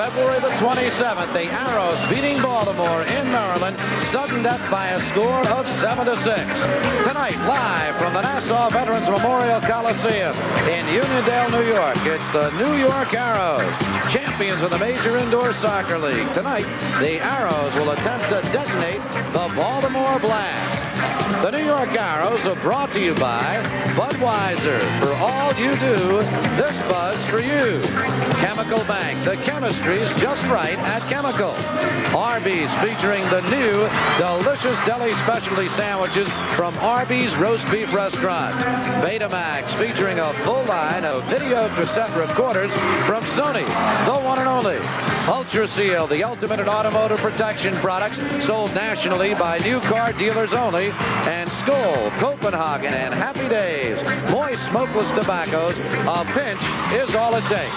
February the 27th, the Arrows beating Baltimore in Maryland, sudden death by a score of 7-6. Tonight, live from the Nassau Veterans Memorial Coliseum in Uniondale, New York, it's the New York Arrows, champions of the Major Indoor Soccer League. Tonight, the Arrows will attempt to detonate the Baltimore Blast. The New York Arrows are brought to you by Budweiser. For all you do, this Bud's for you. Chemical Bank. The chemistry is just right at Chemical. Arby's, featuring the new delicious deli specialty sandwiches from Arby's Roast Beef Restaurants. Betamax, featuring a full line of video cassette recorders from Sony, the one and only. Ultra Seal, the ultimate in automotive protection products, sold nationally by new car dealers only. And Skoal, Copenhagen, and Happy Days, moist smokeless tobaccos. A pinch is all it takes.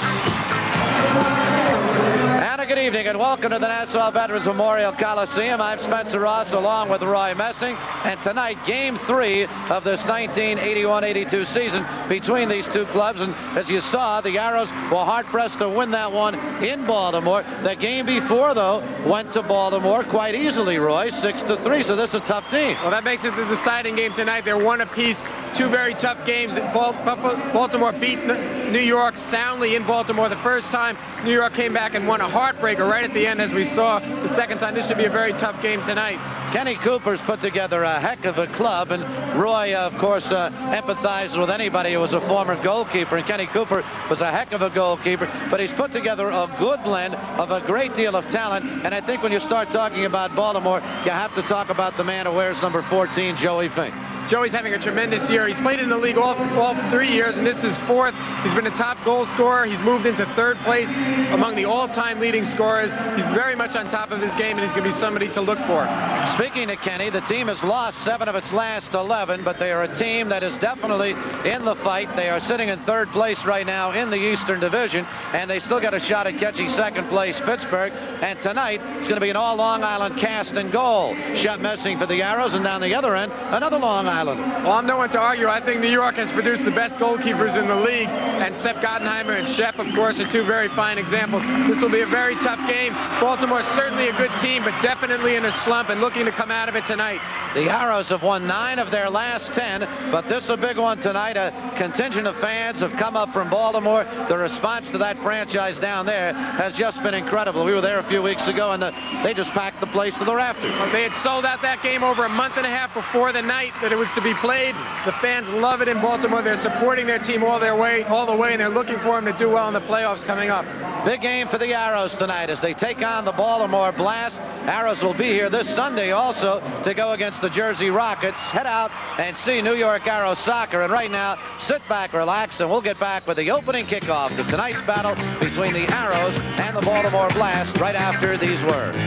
And a good evening and welcome to the Nassau Veterans Memorial Coliseum. I'm Spencer Ross along with Roy Messing. And tonight, Game 3 of this 1981-82 season between these two clubs. And as you saw, the Arrows were hard-pressed to win that one in Baltimore. The game before, though, went to Baltimore quite easily, Roy, 6-3. So this is a tough team. Well, that makes it the deciding game tonight. They're one apiece. Two very tough games. Baltimore beat New York soundly in Baltimore the first time. New York came back and won a heartbreaker right at the end, as we saw the second time. This should be a very tough game tonight. Kenny Cooper's put together a heck of a club, and Roy, of course, empathized with anybody who was a former goalkeeper, and Kenny Cooper was a heck of a goalkeeper, but he's put together a good blend of a great deal of talent, and I think when you start talking about Baltimore, you have to talk about the man who wears number 14, Joey Fink. Joey's having a tremendous year. He's played in the league all 3 years, and this is fourth. He's been a top goal scorer. He's moved into third place among the all-time leading scorers. He's very much on top of his game, and he's going to be somebody to look for. Speaking of Kenny, the team has lost 7 of its last 11, but they are a team that is definitely in the fight. They are sitting in third place right now in the Eastern Division, and they still got a shot at catching second place Pittsburgh. And tonight, it's going to be an all-Long Island cast and goal. Shep Messing for the Arrows, and down the other end, another Long Island. Well, I'm no one to argue. I think New York has produced the best goalkeepers in the league, and Sepp Gottenheimer and Shep, of course, are two very fine examples. This will be a very tough game. Baltimore's certainly a good team, but definitely in a slump and looking to come out of it tonight. The Arrows have won 9 of their last 10, but this is a big one tonight. A contingent of fans have come up from Baltimore. The response to that franchise down there has just been incredible. We were there a few weeks ago, and they just packed the place to the rafters. They had sold out that game over a month and a half before the night that it was to be played. The fans love it in Baltimore. They're supporting their team all the way, and they're looking for them to do well in the playoffs coming up. Big game for the Arrows tonight as they take on the Baltimore Blast. Arrows will be here this Sunday also to go against the Jersey Rockets. Head out and see New York Arrows soccer. And right now, sit back, relax, and we'll get back with the opening kickoff to tonight's battle between the Arrows and the Baltimore Blast right after these words.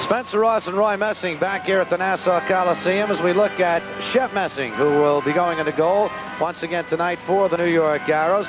Spencer Ross and Roy Messing back here at the Nassau Coliseum as we look at Shep Messing, who will be going into goal once again tonight for the New York Arrows.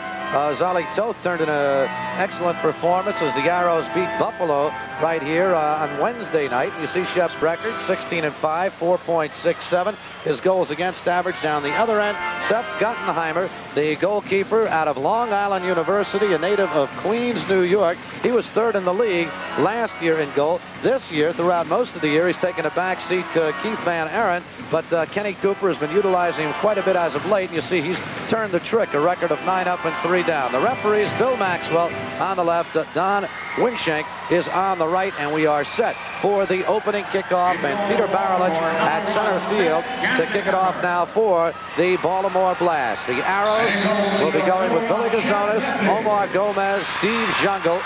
Zolly Toth turned in an excellent performance as the Arrows beat Buffalo right here on Wednesday night. You see Shep's record, 16-5, 4.67. His goals against average down the other end. Sepp Gottenheimer, the goalkeeper out of Long Island University, a native of Queens, New York. He was third in the league last year in goal. This year, throughout most of the year, he's taken a back seat to Keith Van Aren, but Kenny Cooper has been utilizing him quite a bit as of late. You see he's turned the trick, a record of 9 up and 3 down. The referees, Bill Maxwell on the left, Don Winshank is on the right, and we are set for the opening kickoff, and Peter Baralich at center field to kick it off now for the Baltimore Blast. The Arrows will be going with Billy Gazonis, Omar Gomez, Steve Jungle.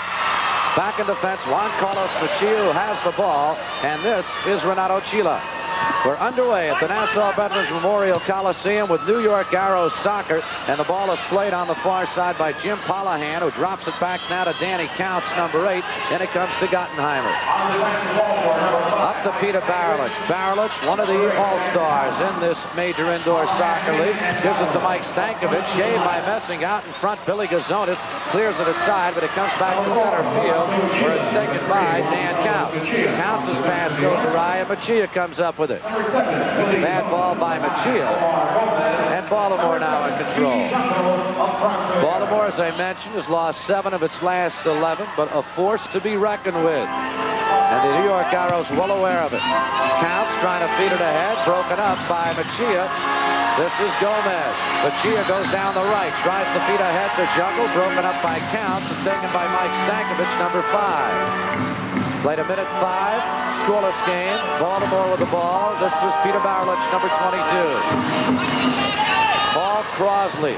Back in defense, Juan Carlos Machia, who has the ball, and this is Renato Chila. We're underway at the Nassau Veterans Memorial Coliseum with New York Arrows soccer, and the ball is played on the far side by Jim Polahan, who drops it back now to Danny Counts, number 8. Then it comes to Gottenheimer. Up to Peter Baralich. Baralich, one of the all-stars in this major indoor soccer league, gives it to Mike Stankovic. Shaved by Messing out in front. Billy Gazonis clears it aside, but it comes back to center field where it's taken by Dan Counts. Counts' pass goes awry, and Machia comes up with with it. Bad ball by Mejia. And Baltimore now in control. Baltimore, as I mentioned, has lost 7 of its last 11, but a force to be reckoned with. And the New York Arrows well aware of it. Counts trying to feed it ahead, broken up by Mejia. This is Gomez. Mejia goes down the right, tries to feed ahead to Jungle, broken up by Counts and taken by Mike Stankovic, number 5. Played a minute 5, scoreless game. Baltimore with the ball. This is Peter Baralich, number 22. Paul Crosley.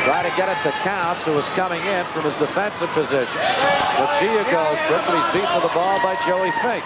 Try to get it to Counts, who was coming in from his defensive position. Mejia goes quickly, beaten to the ball by Joey Fink.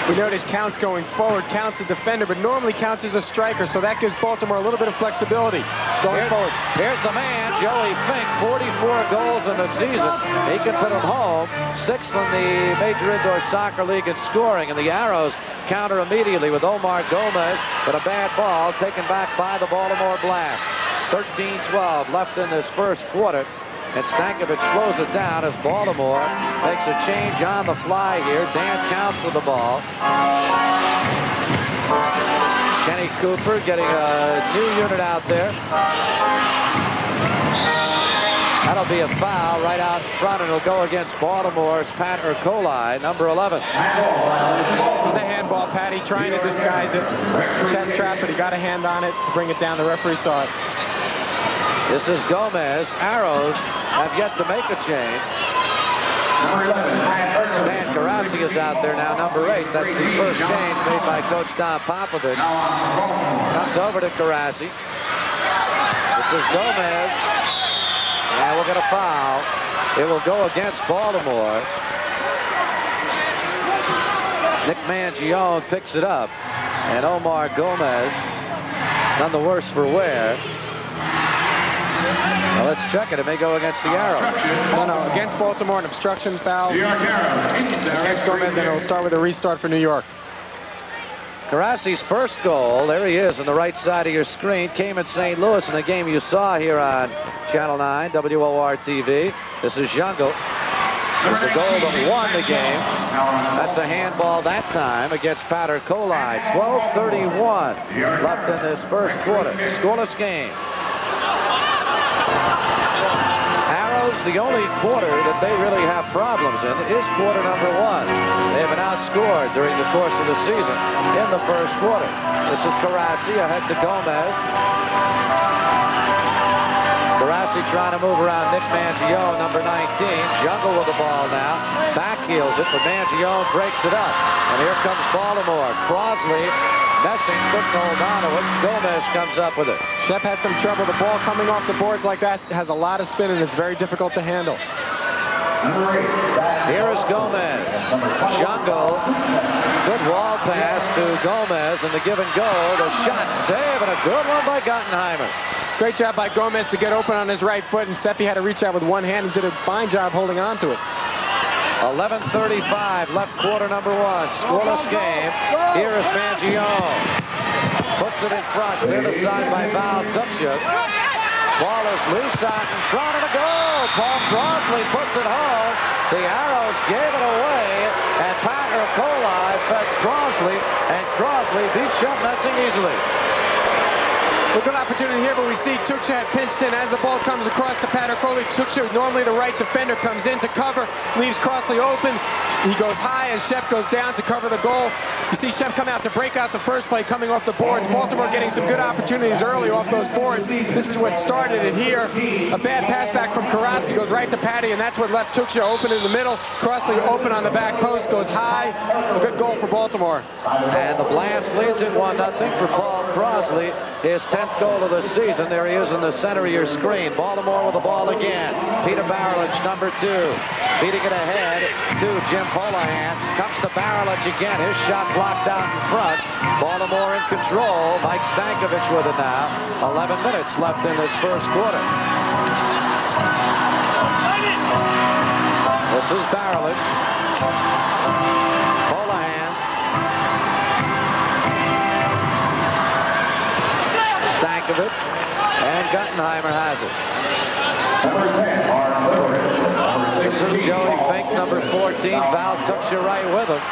We notice Counts going forward. Counts a defender, but normally Counts is a striker, so that gives Baltimore a little bit of flexibility going forward. Here's the man, Joey Fink, 44 goals in the season. He can put him home, 6th in the Major Indoor Soccer League in scoring, and the Arrows counter immediately with Omar Gomez, but a bad ball taken back by the Baltimore Blast. 13-12 left in this first quarter. And Stankovic slows it down as Baltimore makes a change on the fly here. Dan Counts with the ball. Kenny Cooper getting a new unit out there. That'll be a foul right out in front, and it'll go against Baltimore's Pat Ercoli, number 11. It was a handball, Patty, trying to disguise it. Chest trap, but he got a hand on it to bring it down. The referee saw it. This is Gomez. Arrows have yet to make a change. Stan Karasi is out there now, number 8. That's the first change made by Coach Don Popovich. Comes over to Karasi. This is Gomez. And we'll get a foul. It will go against Baltimore. Nick Mangione picks it up. And Omar Gomez, none the worse for wear. Well, let's check it. It may go against the Arrows. No, against Baltimore, an obstruction foul. Against Gomez, and it'll start with a restart for New York. Karasi's first goal, there he is on the right side of your screen, came in St. Louis in the game you saw here on Channel 9, WOR-TV. This is Jungle. It's the goal that won the game. That's a handball that time against Pat Ercoli. 12:31 left in this first quarter. Scoreless game. Arrows, the only quarter that they really have problems in is quarter number 1. They have been outscored during the course of the season in the first quarter. This is Karasi ahead to Gomez. Karasi trying to move around Nick Mangione, number 19. Jungle with the ball now. Backheels it, but Mangione breaks it up. And here comes Baltimore. Crosley messing, couldn't hold on to it. Gomez comes up with it. Shep had some trouble. The ball coming off the boards like that has a lot of spin, and it's very difficult to handle. Here is Gomez. Jungle. Good wall pass to Gomez, and the give and go. The shot save, and a good one by Gottenheimer. Great job by Gomez to get open on his right foot, and Seppi had to reach out with one hand and did a fine job holding on to it. 11:35 left, quarter number 1. Scoreless game. Here is Mangione. Puts it in front, cleared aside by Val Tupchuk. Ball is loose out in front of the goal. Paul Crosley puts it home. The Arrows gave it away, and Pat Ercoli fed Crosley, and Crosley beat Shep Messing easily. A good opportunity here, but we see Tupchuk pinched in as the ball comes across to Pat Ercoli. Tupchuk, normally the right defender, comes in to cover, leaves Crosley open. He goes high, and Shep goes down to cover the goal. You see Shep come out to break out the first play coming off the boards. Baltimore getting some good opportunities early off those boards. This is what started it here. A bad pass back from Karasi goes right to Patty, and that's what left Tupchuk open in the middle. Crosley open on the back post, goes high. A good goal for Baltimore. And the Blast leads it 1-0 for Paul Crosley. His 10th goal of the season. There he is in the center of your screen. Baltimore with the ball again. Peter Baralich, number 2. Beating it ahead to Jim Polahan. Comes to Baralich again. His shot blocked out in front. Baltimore in control. Mike Stankovic with it now. 11 minutes left in this first quarter. This is Baralich. Polahan. Stankovic. And Gottenheimer has it. This is Joey Fink, number 14. Val Tuchia right with him.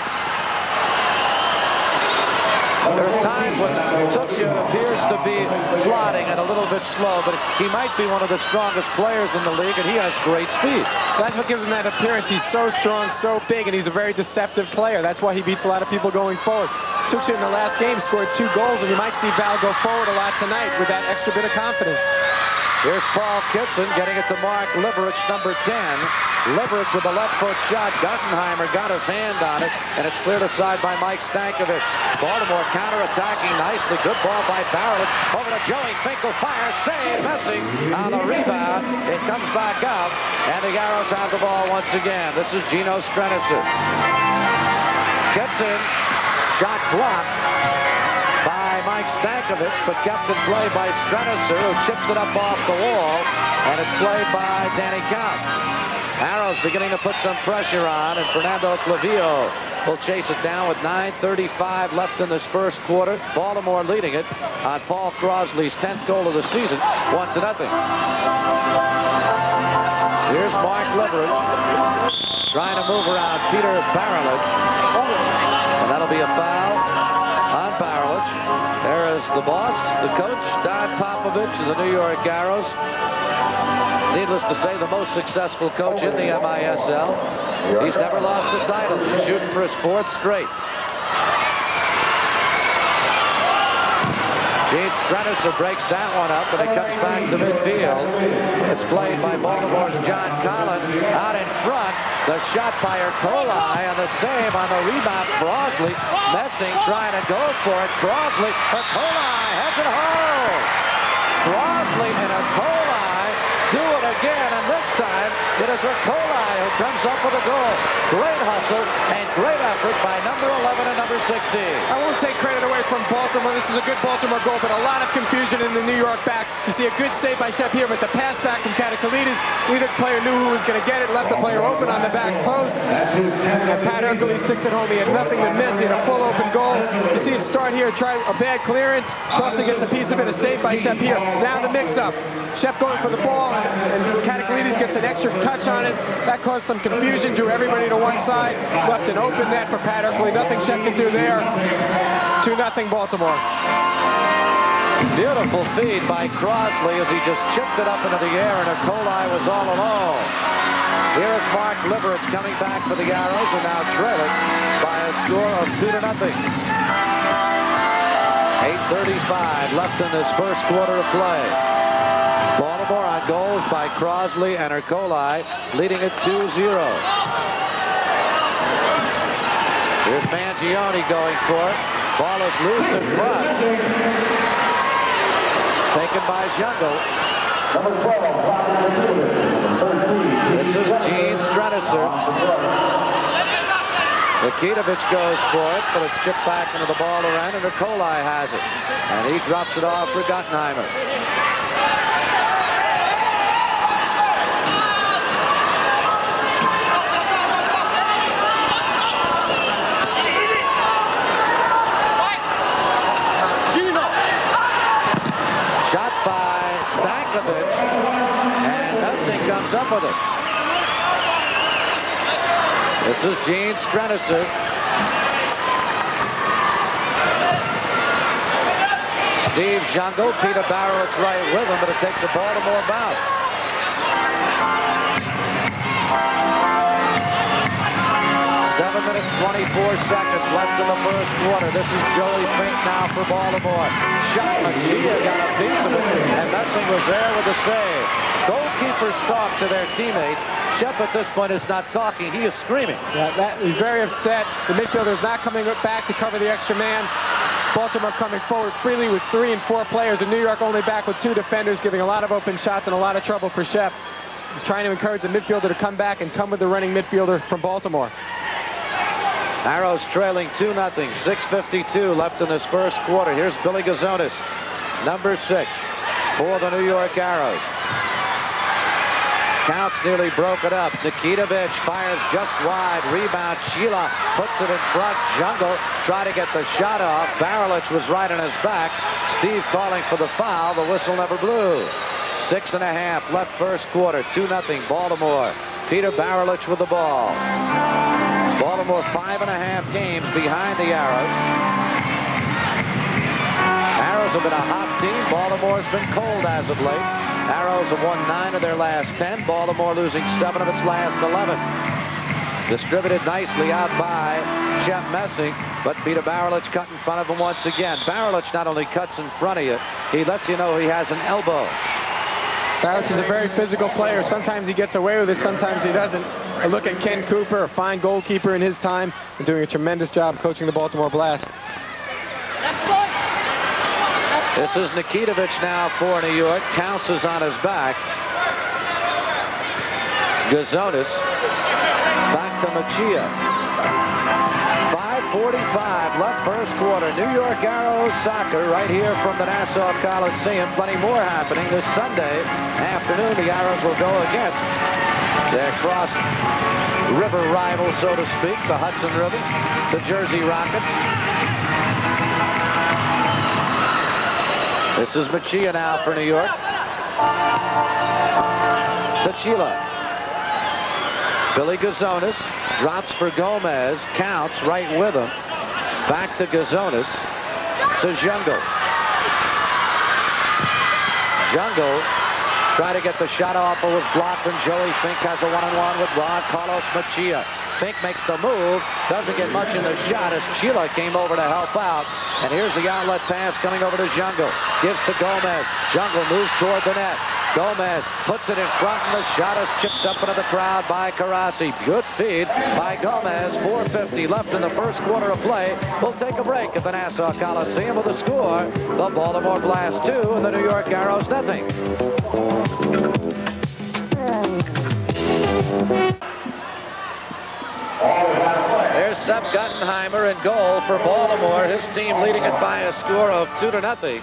There are times when Tuchia appears to be plodding and a little bit slow, but he might be one of the strongest players in the league, and he has great speed. That's what gives him that appearance. He's so strong, so big, and he's a very deceptive player. That's why he beats a lot of people going forward. Tuchia in the last game scored 2 goals, and you might see Val go forward a lot tonight with that extra bit of confidence. Here's Paul Kitson getting it to Mark Liverich, number 10. Liverich with a left foot shot. Guttenheimer got his hand on it, and it's cleared aside by Mike Stankovic. Baltimore counterattacking nicely. Good ball by Barrett. Over to Joey Finkel. Fire. Save. Messing on the rebound. It comes back out, and the Arrows have the ball once again. This is Gino Strenicer. Kitson. Shot blocked by Mike Stankovic, but kept in play by Strenicer, who chips it up off the wall, and it's played by Danny Counts. Arrows beginning to put some pressure on, and Fernando Clavillo will chase it down with 9:35 left in this first quarter. Baltimore leading it on Paul Crosley's 10th goal of the season, 1-0. Here's Mark Liverich trying to move around Peter Barrett, and that'll be a foul on Barrett. There is the boss, the coach, Don Popovich of the New York Arrows. Needless to say, the most successful coach in the MISL. He's never lost a title. He's shooting for his 4th straight. Gene Strenicer breaks that one up, and it comes back to midfield. It's played by Baltimore's John Collins. Out in front, the shot by Ercoli, and the save on the rebound, Crosley. Messing trying to go for it. Crosley, Ercoli heads it home. Crosley and Ercoli do it again, and this time it is Ercoli who comes up with a goal. Great hustle and great effort by number 11 and number 16. I won't take credit away from Baltimore. This is a good Baltimore goal, but a lot of confusion in the New York back. You see a good save by Shep here, but the pass back from Katakalides, neither player knew who was going to get it, left the player open on the back post. And Pat Hercules sticks it home. He had nothing to miss. He had a full open goal. You see it start here, try a bad clearance. Crossley gets a piece of it, a save by Shep here. Now the mix-up. Shep going for the ball, and Katakalides gets an extra touch on it. That caused some confusion, drew everybody to one side, left an open net for Pat Hercules. Nothing Shep can do there. 2-0 Baltimore. Beautiful feed by Crosley as he just chipped it up into the air, and Ercoli was all alone. Here is Mark Liverich coming back for the Arrows, and now trailing by a score of 2-0. 8:35 left in this first quarter of play. Baltimore on goals by Crosley and Ercoli, leading it 2-0. Here's Mangione going for it. Ball is loose in front. Taken by Jungle. This is Gene Strenicer. Nikitovic goes for it, but it's chipped back into the ball around, and Ercoli has it. And he drops it off for Guttenheimer. Shot by Stankovic, and Messing comes up with it. This is Gene Strenicer. Steve Jungle, Peter Barrett's right with him, but it takes a Baltimore bounce. 7 minutes, 24 seconds left in the first quarter. This is Joey Fink now for Baltimore. Shot, Machia got a piece of it, and Messing was there with the save. Goalkeepers talk to their teammates. Shep at this point is not talking. He is screaming. Yeah, he's very upset. The midfielder is not coming back to cover the extra man. Baltimore coming forward freely with 3 and 4 players, and New York only back with 2 defenders, giving a lot of open shots and a lot of trouble for Shep. He's trying to encourage the midfielder to come back and come with the running midfielder from Baltimore. Arrows trailing 2-0. 6:52 left in this first quarter. Here's Billy Gazonis, number 6 for the New York Arrows. Counts nearly broke it up. Nikitovic fires just wide. Rebound. Sheila puts it in front. Jungle tried to get the shot off. Barrelich was right on his back. Steve calling for the foul. The whistle never blew. 6.5 left first quarter. 2-0 Baltimore. Peter Baralich with the ball. Baltimore 5.5 games behind the Arrows. Arrows have been a hot team. Baltimore's been cold as of late. Arrows have won 9 of their last 10. Baltimore losing 7 of its last 11. Distributed nicely out by Shep Messing, but Peter Baralich cut in front of him once again. Baralich not only cuts in front of you, he lets you know he has an elbow. Baralich is a very physical player. Sometimes he gets away with it, sometimes he doesn't. A look at Ken Cooper, a fine goalkeeper in his time, and doing a tremendous job coaching the Baltimore Blast. This is Nikitovich now for New York. Counts is on his back. Gazonis. Back to Machia. 5:45 left first quarter. New York Arrows soccer right here from the Nassau Coliseum. Plenty more happening this Sunday afternoon. The Arrows will go against their cross river rival, so to speak, the Hudson River, the Jersey Rockets. This is Machia now for New York. Tachila. Billy Gazonis drops for Gomez. Counts right with him. Back to Gazonis. To Jungle. Jungle trying to get the shot off, but was blocked, and Joey Fink has a one-on-one with Ron Carlos Machia. Fink makes the move, doesn't get much in the shot as Chila came over to help out. And here's the outlet pass coming over to Jungle. Gives to Gomez. Jungle moves toward the net. Gomez puts it in front, and the shot is chipped up into the crowd by Karasi. Good feed by Gomez. 4:50 left in the first quarter of play. We'll take a break at the Nassau Coliseum with the score. The Baltimore Blast 2 and the New York Arrows nothing. There's Sepp Guttenheimer in goal for Baltimore. His team leading it by a score of 2-0.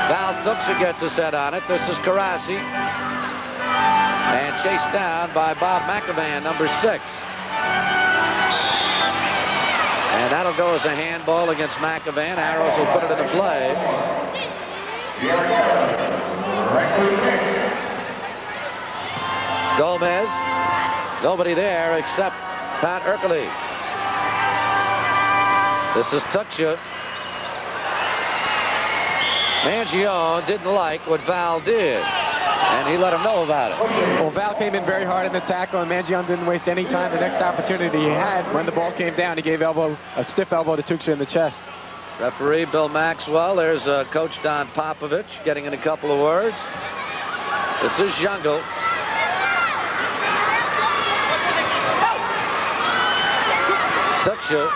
Val Tuchsa gets his head on it. This is Karasi. And chased down by Bob McAvan, number 6. And that'll go as a handball against McAvan. Arrows will put it into play. Gomez. Nobody there except Pat Ercole. This is Tuchsa. Mangione didn't like what Val did, and he let him know about it. Well, Val came in very hard in the tackle, and Mangione didn't waste any time. The next opportunity he had, when the ball came down, he gave a stiff elbow to Tuchsa in the chest. Referee Bill Maxwell. There's Coach Don Popovich getting in a couple of words. This is Jungle. Tuchsa.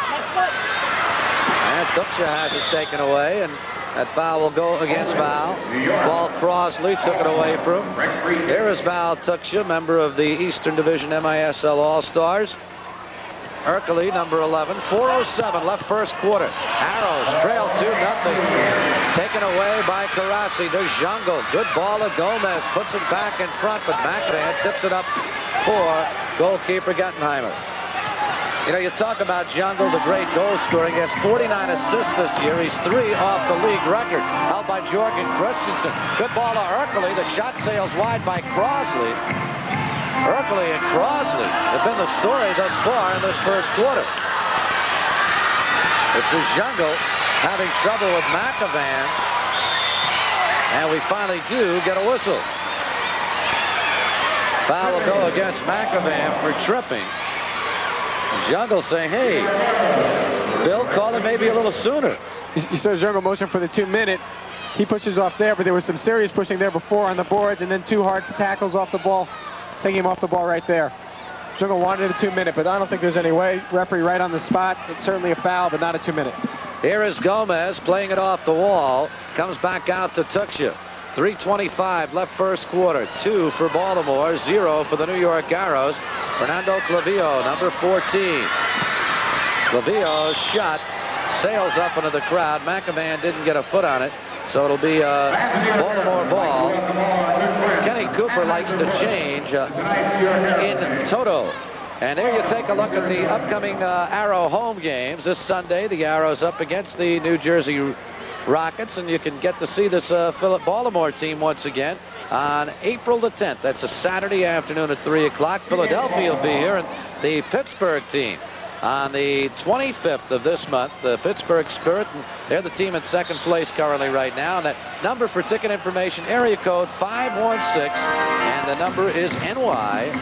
And Tuchsa has it taken away, and that foul will go against Val. Ball Crossley took it away from him. Here is Val Tuchsa, member of the Eastern Division MISL All-Stars. Ercole, number 11. 4:07 left first quarter. Arrows trail 2-0. Taken away by Karasi to Jungle. Good ball to Gomez. Puts it back in front, but McAvan tips it up for goalkeeper Guttenheimer. You know, you talk about Jungle, the great goal scorer. He has 49 assists this year. He's 3 off the league record. Held by Jorgen Christensen. Good ball to Ercole. The shot sails wide by Crossley. Ercole and Crossley have been the story thus far in this first quarter. This is Jungle having trouble with McAvan. And we finally do get a whistle. Foul will go against McAvan for tripping. Jungle saying, hey, Bill, call it maybe a little sooner. You saw Jungle motion for the 2-minute. He pushes off there, but there was some serious pushing there before on the boards, and then 2 hard tackles off the ball, taking him off the ball right there. Jungle wanted a 2-minute, but I don't think there's any way. Referee right on the spot. It's certainly a foul, but not a 2-minute. Here is Gomez playing it off the wall. Comes back out to Tuchsa. 3:25 left first quarter. 2 for Baltimore, 0 for the New York Arrows. Fernando Clavillo, number 14. Clavillo's shot sails up into the crowd. McAvan didn't get a foot on it, so it'll be a Baltimore ball. Kenny Cooper likes to change in toto. And there you take a look at the upcoming Arrow home games. This Sunday, the Arrows up against the New Jersey Rockets, and you can get to see this Baltimore team once again. on April the 10th. That's a Saturday afternoon at 3 o'clock. Philadelphia will be here, and the Pittsburgh team on the 25th of this month, the Pittsburgh Spirit, and they're the team in second place currently right now. And that number for ticket information, area code 516, and the number is NYARROW.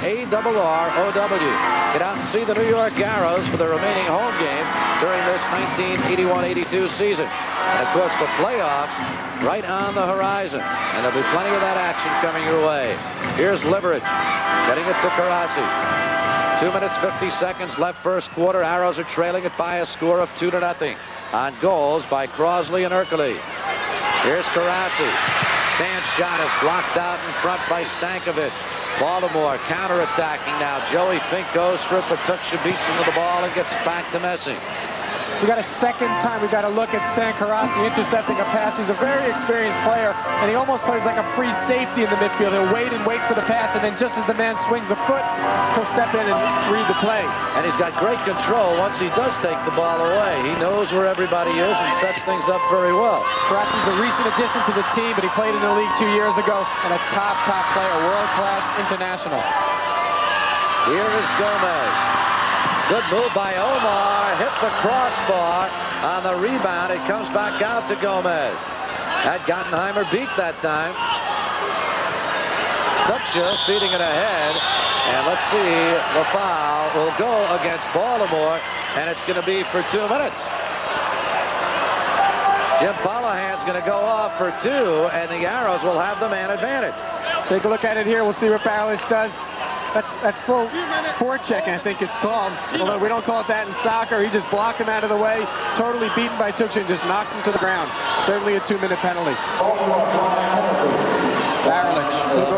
Get out and see the New York Arrows for the remaining home game during this 1981-82 season. And of course, the playoffs right on the horizon, and there'll be plenty of that action coming your way. Here's Liverage getting it to Karasi. 2 minutes, 50 seconds left first quarter. Arrows are trailing it by a score of 2-0 on goals by Crosley and Ercole. Here's Karasi. Stand shot is blocked out in front by Stankovic. Baltimore counterattacking now. Joey Fink goes for it, but Tuchia beats him to the ball and gets back to Messing. We got a second time we got to look at Stan Karasi intercepting a pass. He's a very experienced player, and he almost plays like a free safety in the midfield. He'll wait and wait for the pass, and then just as the man swings the foot, he'll step in and read the play. And he's got great control once he does take the ball away. He knows where everybody is and sets things up very well. Karasi's a recent addition to the team, but he played in the league 2 years ago, and a top player, world-class international. Here is Gomez. Good move by Omar. Hit the crossbar on the rebound. It comes back out to Gomez. Had Gottenheimer beat that time. Tuchia feeding it ahead. And let's see, the foul will go against Baltimore, and it's going to be for 2 minutes. Jim Polahan's going to go off for 2, and the Arrows will have the man advantage. Take a look at it here. We'll see what Barlich does. That's full forechecking, I think it's called. Although we don't call it that in soccer. He just blocked him out of the way, totally beaten by Tuchia, and just knocked him to the ground. Certainly a 2-minute penalty. Barlich.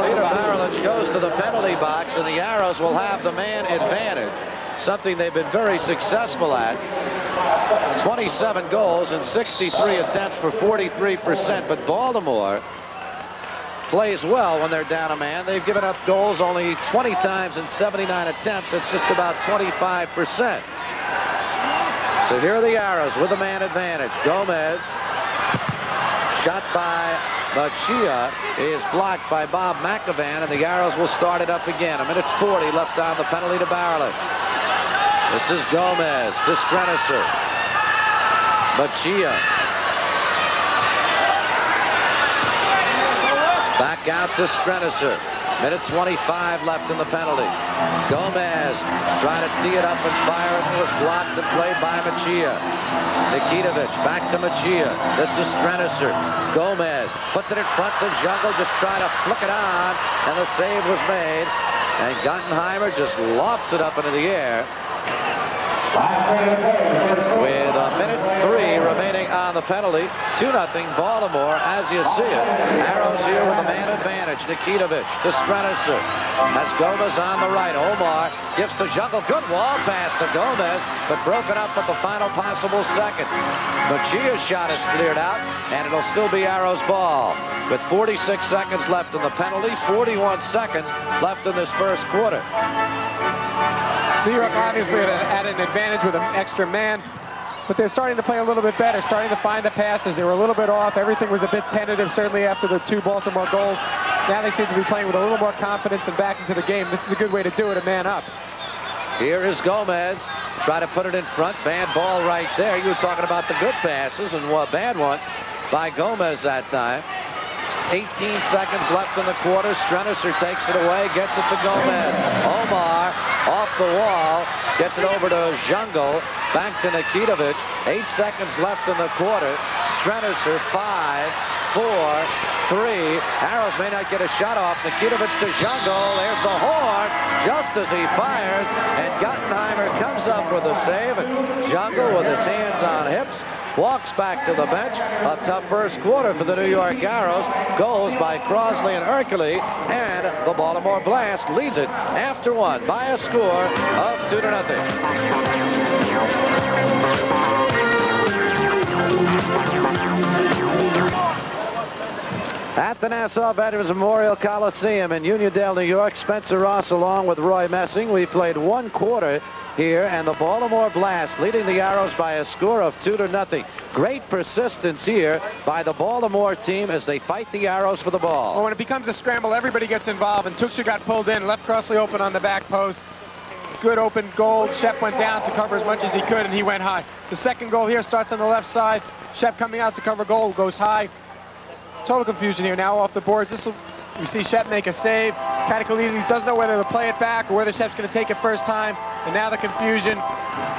Peter Barlich goes to the penalty box, and the Arrows will have the man advantage, something they've been very successful at. 27 goals and 63 attempts for 43%, but Baltimore plays well when they're down a man. They've given up goals only 20 times in 79 attempts. It's just about 25%. So here are the Arrows with a man advantage. Gomez, shot by Machia, is blocked by Bob McEvan, and the Arrows will start it up again. 1:40 left on the penalty to Barlich. This is Gomez to Strenicer. Machia. Back out to Strenicer. 1:25 left in the penalty. Gomez trying to tee it up and fire it. It was blocked and played by Machia. Nikitovic back to Machia. This is Strenicer. Gomez puts it in front to Jungle, just trying to flick it on, and the save was made. And Gottenheimer just lofts it up into the air. With 1:03 remaining on the penalty, 2-0 Baltimore as you see it. Arrows here with a man advantage. Nikitovic to Strenicer. Has Gomez on the right. Omar gives to Jungle. Good wall pass to Gomez, but broken up at the final possible second. Machia's shot is cleared out, and it'll still be Arrows' ball. With 46 seconds left in the penalty, 41 seconds left in this first quarter. New York obviously at an advantage with an extra man, but they're starting to play a little bit better, starting to find the passes. They were a little bit off. Everything was a bit tentative, certainly after the 2 Baltimore goals. Now they seem to be playing with a little more confidence and back into the game. This is a good way to do it, a man up. Here is Gomez. Try to put it in front. Bad ball right there. You were talking about the good passes, and a bad one by Gomez that time. 18 seconds left in the quarter. Strenicer takes it away, gets it to Gomez. Omar off the wall, gets it over to Jungle, back to Nikitovic. 8 seconds left in the quarter. Strenicer, 5, 4, 3. Arrows may not get a shot off. Nikitovic to Jungle. There's the horn just as he fires, and Gottenheimer comes up with a save. And Jungle with his hands on hips walks back to the bench. A tough first quarter for the New York Arrows. Goals by Crosley and Ercole, and the Baltimore Blast leads it after 1 by a score of 2-0. At the Nassau Veterans Memorial Coliseum in Uniondale, New York, Spencer Ross along with Roy Messing. We played 1 quarter here, and the Baltimore Blast leading the Arrows by a score of 2-0. Great persistence here by the Baltimore team as they fight the Arrows for the ball. Well, when it becomes a scramble, everybody gets involved, and Tuchia got pulled in, left Crossley open on the back post. Good open goal. Shep went down to cover as much as he could, and he went high. The second goal here starts on the left side. Shep coming out to cover goal, goes high. Total confusion here now off the boards. We see Shep make a save. Katakalides doesn't know whether to play it back or whether Shep's going to take it first time. And now the confusion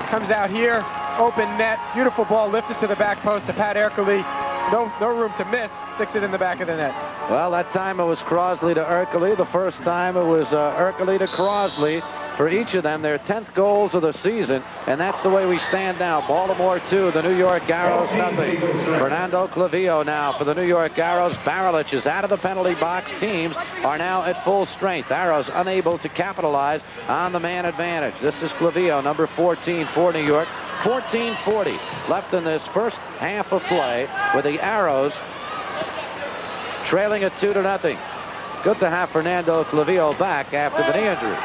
comes out here. Open net. Beautiful ball lifted to the back post to Pat Ercole. No room to miss. Sticks it in the back of the net. Well, that time it was Crossley to Ercole. The first time it was Ercole to Crossley. For each of them, their 10th goals of the season, and that's the way we stand now. Baltimore 2, the New York Arrows nothing. Fernando Clavillo now for the New York Arrows. Baralich is out of the penalty box. Teams are now at full strength. Arrows unable to capitalize on the man advantage. This is Clavillo, number 14 for New York. 14:40 left in this first half of play with the Arrows trailing at 2-0. Good to have Fernando Clavillo back after the knee injury.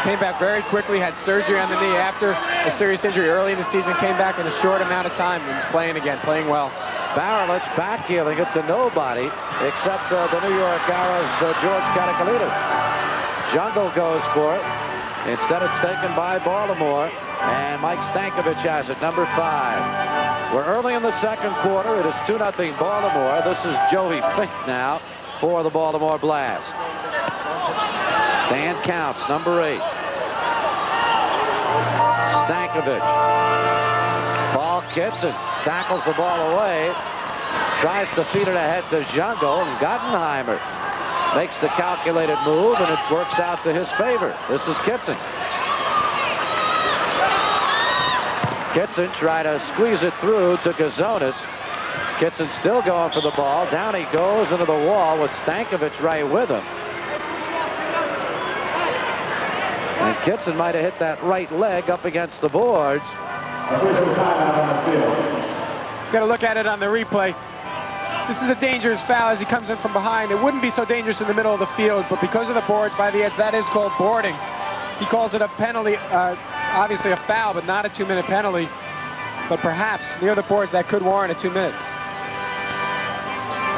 Came back very quickly, had surgery on the knee after a serious injury early in the season, came back in a short amount of time, and he's playing again, playing well. Baralich backheeling it to nobody except the New York Arrows' George Katakalides. Jungle goes for it. Instead, it's taken by Baltimore, and Mike Stankovic has it, number 5. We're early in the second quarter. It is 2-0 Baltimore. This is Joey Fink now for the Baltimore Blast. Dan Counts, number 8. Stankovic. Paul Kitson tackles the ball away. Tries to feed it ahead to Jungle, and Gottenheimer makes the calculated move, and it works out to his favor. This is Kitson. Kitson tried to squeeze it through to Gazonis. Kitson still going for the ball. Down he goes into the wall with Stankovic right with him. And Kitson might have hit that right leg up against the boards. Got to look at it on the replay. This is a dangerous foul as he comes in from behind. It wouldn't be so dangerous in the middle of the field, but because of the boards by the edge, that is called boarding. He calls it a penalty, obviously a foul, but not a 2-minute penalty. But perhaps near the boards that could warrant a 2-minute.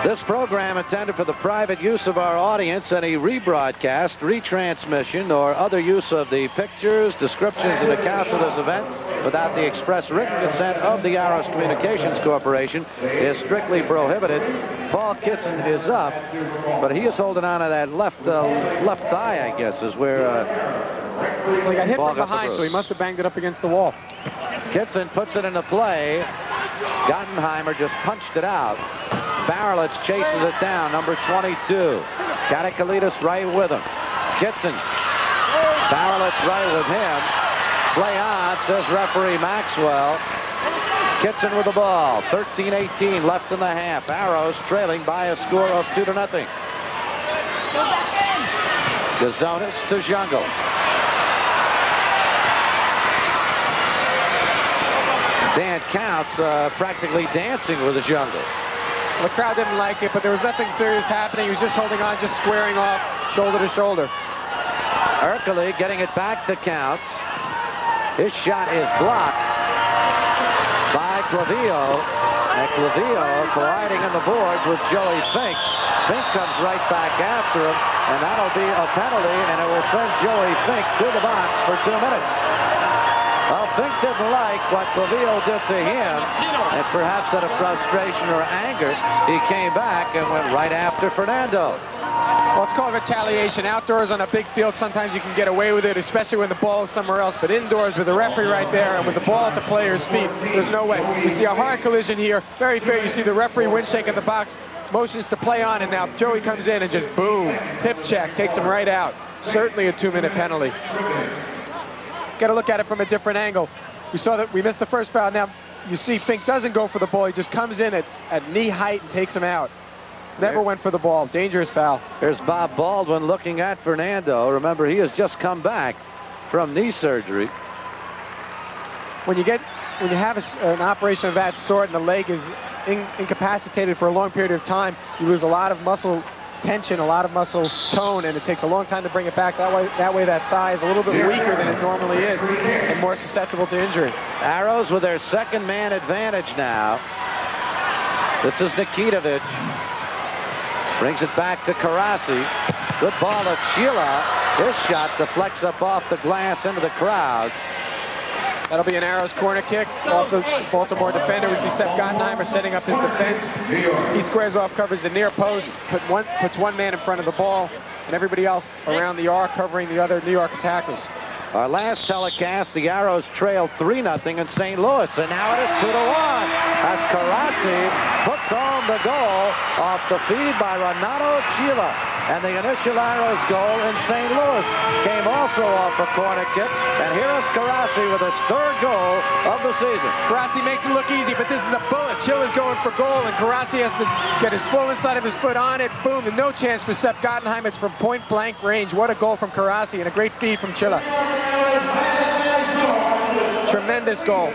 This program intended for the private use of our audience. Any rebroadcast, retransmission, or other use of the pictures, descriptions, and accounts of this event without the express written consent of the Arrows Communications Corporation is strictly prohibited. Paul Kitson is up, but he is holding on to that left thigh, I guess, is where well, he got hit from behind, so he must have banged it up against the wall. Kitson puts it into play. Gottenheimer just punched it out. Baralich chases it down, number 22. Katakalides right with him. Kitson. Baralich right with him. Play on, says referee Maxwell. Kitson with the ball. 13:18 left in the half. Arrows trailing by a score of 2-0. Gazonis to Jungle. Dan Counts practically dancing with the Jungle. The crowd didn't like it, but there was nothing serious happening. He was just holding on, just squaring off, shoulder to shoulder. Ercole getting it back to Counts. His shot is blocked by Clavillo. And Clavillo colliding in the boards with Joey Fink. Fink comes right back after him, and that'll be a penalty, and it will send Joey Fink to the box for 2 minutes. Well, Fink didn't like what Clavillo did to him, and perhaps out of frustration or anger, he came back and went right after Fernando. Well, it's called retaliation. Outdoors on a big field, sometimes you can get away with it, especially when the ball is somewhere else. But indoors with the referee right there and with the ball at the player's feet, there's no way. We see a hard collision here. Very fair. You see the referee wind shake in the box, motions to play on, and now Joey comes in and just boom, hip check, takes him right out. Certainly a 2-minute penalty. Got to look at it from a different angle. We saw that we missed the first foul. Now you see Fink doesn't go for the ball. He just comes in at knee height and takes him out. Never went for the ball. Dangerous foul. Here's Bob Baldwin looking at Fernando. Remember, he has just come back from knee surgery. When you have an operation of that sort and the leg is incapacitated for a long period of time, you lose a lot of muscle tension, a lot of muscle tone, and it takes a long time to bring it back. That way that thigh is a little bit weaker than it normally is and more susceptible to injury. Arrows with their second man advantage now. This is Nikitovic. Brings it back to Karasi. Good ball to Chila. His shot deflects up off the glass into the crowd. That'll be an Arrows corner kick off the Baltimore defender. We see Sepp Gottenheimer setting up his defense. He squares off, covers the near post, puts one man in front of the ball, and everybody else around the arc covering the other New York attackers. Our last telecast, the Arrows trailed 3-0 in St. Louis, and now it is 2-1 as Karasi puts home the goal off the feed by Renato Chila. And the initial Arrows goal in St. Louis came also off a corner kick. And here is Karasi with his third goal of the season. Karasi makes it look easy, but this is a bullet. Chila's going for goal, and Karasi has to get his full inside of his foot on it. Boom, and no chance for Sepp Gottenheim. It's from point-blank range. What a goal from Karasi, and a great feed from Chila. Tremendous goal.